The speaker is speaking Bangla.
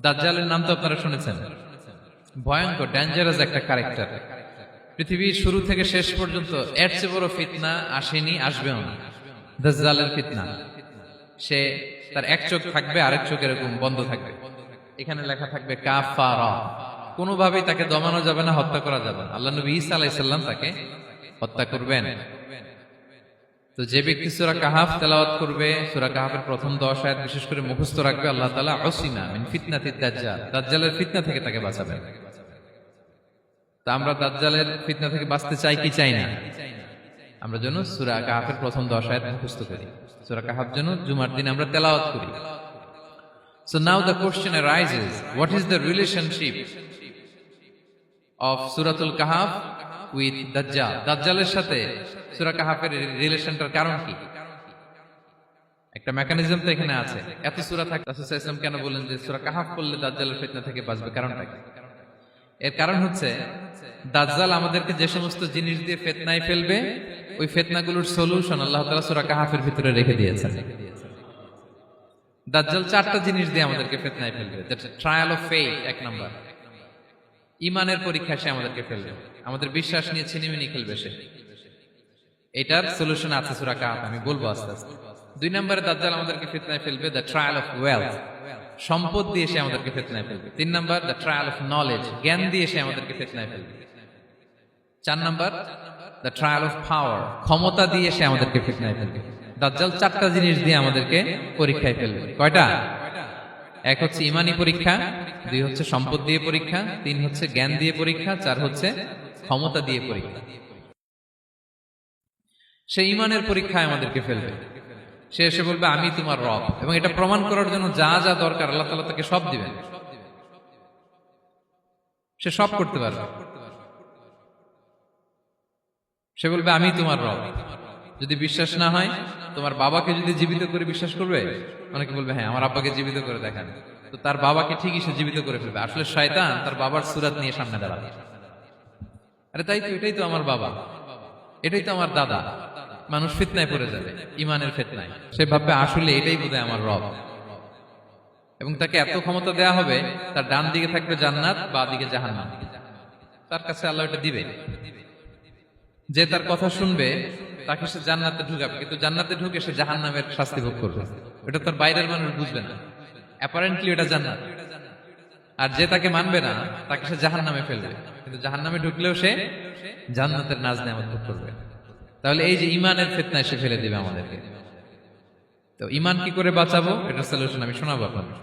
দাজ্জালের নাম তো আপনারা শুনেছেন। ভয়ঙ্কর ডেঞ্জারাস একটা ক্যারেক্টার। পৃথিবীর শুরু থেকে শেষ পর্যন্ত এর চেয়ে বড় ফিতনা আসেনি, আসবেও না। দাজ্জালের ফিতনা। সে তার এক চোখ থাকবে, আরেক চোখ এরকম বন্ধ থাকবে, এখানে লেখা থাকবে কাফারা। কোনোভাবেই তাকে দমানো যাবে না, হত্যা করা যাবে না। আল্লাহ নবী ঈসা আলাইহিস সালাম তাকে হত্যা করবেন। তো যে ব্যক্তি সূরা কাহাফ তেলাওয়াত করবে, সূরা কাহাফের প্রথম 10 আয়াত বিশেষ করে মুখস্থ রাখবে, আল্লাহ তাআলা উসিমা মিন ফিতনাতিদ দাজ্জাল, দাজ্জালের ফিতনা থেকে তাকে বাঁচাবেন। তা আমরা দাজ্জালের ফিতনা থেকে বাঁচতে চাই কি চাই না? আমরা যেন সূরা কাহাফের প্রথম 10 আয়াত মুখস্থ করি, সূরা কাহাফ যেন জুমার দিন আমরা তেলাওয়াত করি। So now the question arises, what is the relationship of Suratul Kahf with Dajjal? দাজ্জালের সাথে সূরা কাহাফের রিলেশনটার কারণ কি? একটা মেকানিজম তো এখানে আছে। এত সূরা থাকে, রাসূল সাল্লাল্লাহু আলাইহি ওয়াসাল্লাম কেন বলেন যে সূরা কাহাফ পড়লে দাজ্জালের ফিতনা থেকে বাঁচবে? কারণটা কি? এর কারণ হচ্ছে দাজ্জাল আমাদেরকে যে সমস্ত জিনিস দিয়ে ফিতনায় ফেলবে, ওই ফিতনাগুলোর সলিউশন আল্লাহ তাআলা সূরা কাহাফের ভিতরে রেখে দিয়েছেন। দাজ্জাল 4টা জিনিস দিয়ে আমাদেরকে ফিতনায় ফেলবে। দ্যাটস ট্রায়াল অফ ফেথ, এক নাম্বার। ঈমানের পরীক্ষা সে আমাদেরকে ফেলবে, আমাদের বিশ্বাস নিয়ে ছিনিমিনি খেলবে সে। এটার সলিউশন আছে সূরা কাহাফ, আমি বলবো আস্তে আস্তে। 2 নম্বরে দাজ্জাল আমাদেরকে ফিতনায় ফেলবে দ্য ট্রায়াল অফ ওয়েলথ, সম্পদ দিয়ে সে আমাদেরকে ফিতনায় ফেলবে। 3 নম্বর দ্য ট্রায়াল অফ নলেজ, জ্ঞান দিয়ে সে আমাদেরকে ফিতনায় ফেলবে। 4 নম্বর দ্য ট্রায়াল অফ পাওয়ার, ক্ষমতা দিয়ে সে আমাদেরকে ফিতনায় ফেলবে। দাজ্জাল 4টা জিনিস দিয়ে আমাদেরকে পরীক্ষায় ফেলবে। কয়টা? 1 হচ্ছে ঈমানি পরীক্ষা, 2 হচ্ছে সম্পদ দিয়ে পরীক্ষা, 3 হচ্ছে জ্ঞান দিয়ে পরীক্ষা, 4 হচ্ছে ক্ষমতা দিয়ে পরীক্ষা। সে ঈমানের পরীক্ষায় আমাদেরকে ফেলবে। সে এসে বলবে আমি তোমার রব, এবং এটা প্রমাণ করার জন্য যা যা দরকার আল্লাহ তাআলা তাকে সব দিবেন। সে সব করতে পারবে। সে বলবে আমি তোমার রব। যদি বিশ্বাস না হয়, তোমার বাবাকে যদি জীবিত করে বিশ্বাস করবে? অনেকে বলবে হ্যাঁ আমার আব্বাকে জীবিত করে দেখান। তো তার বাবাকে ঠিকই সে জীবিত করে ফেলবে। আসলে শয়তান তার বাবার সূরত নিয়ে সামনে দাঁড়াবে। আরে তাই তো, এটাই তো আমার বাবা, এটাই তো আমার দাদা। মানুষ ফিতনায় পড়ে যাবে, ঈমানের ফিতনায়। সে ভাববে আসলে এটাই বোধহয় আমার রব, এবং তাকে এত ক্ষমতা দেয়া হবে, তার ডান দিকে থাকবে জান্নাত, বাঁ দিকে জাহান্নাম। তার কাছে আল্লাহ এটা দিবে। যে তার কথা শুনবে তাকে সে জান্নাতে ঢুকাবে, কিন্তু জান্নাতে ঢুকে সে জাহান্নামের শাস্তি ভোগ করবে। এটা তার বাইরের মানুষ বুঝবে না, অ্যাপারেন্টলি এটা জান্নাত। আর যে তাকে মানবে না তাকে সে জাহান্নামে ফেলবে, কিন্তু জাহান্নামে ঢুকলেও সে জান্নাতের নাজ নেয়ামত ভোগ করবে। তাহলে এই যে ঈমানের ফিতনায় সে ফেলে দিবে আমাদেরকে। তো ঈমান কি করে বাঁচাবো, এটা সলিউশন আমি শোনাবো আপনাদের।